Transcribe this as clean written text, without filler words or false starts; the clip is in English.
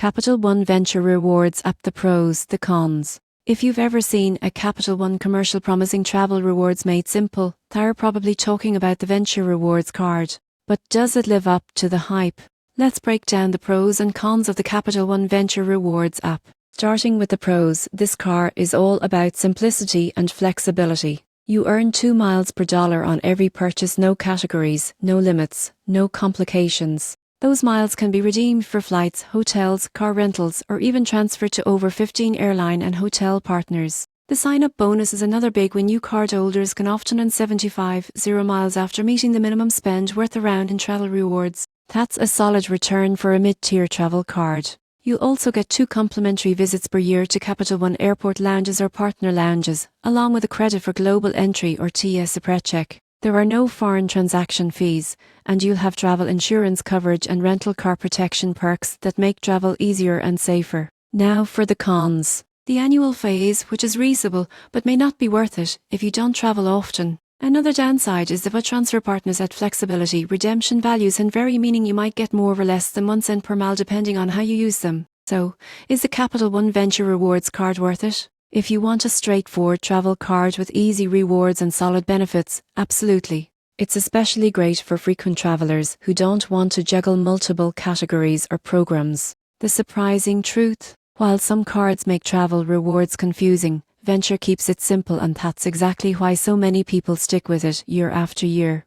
Capital One Venture Rewards app. The pros, the cons. If you've ever seen a Capital One commercial promising travel rewards made simple, they're probably talking about the Venture Rewards card. But does it live up to the hype? Let's break down the pros and cons of the Capital One Venture Rewards app. Starting with the pros, this card is all about simplicity and flexibility. You earn 2 miles per dollar on every purchase, no categories, no limits, no complications. Those miles can be redeemed for flights, hotels, car rentals, or even transferred to over 15 airline and hotel partners. The sign-up bonus is another big win. New cardholders can often earn 0 miles after meeting the minimum spend worth around in travel rewards. That's a solid return for a mid-tier travel card. You'll also get 2 complimentary visits per year to Capital One airport lounges or partner lounges, along with a credit for global entry or TS check. There are no foreign transaction fees, and you'll have travel insurance coverage and rental car protection perks that make travel easier and safer. Now for the cons. The annual phase, which is reasonable but may not be worth it if you don't travel often. Another downside is that transfer partners add flexibility, redemption values and vary, meaning you might get more or less than 1 cent per mile depending on how you use them. So, is the Capital One Venture Rewards card worth it? If you want a straightforward travel card with easy rewards and solid benefits, absolutely. It's especially great for frequent travelers who don't want to juggle multiple categories or programs. The surprising truth: while some cards make travel rewards confusing, Venture keeps it simple, and that's exactly why so many people stick with it year after year.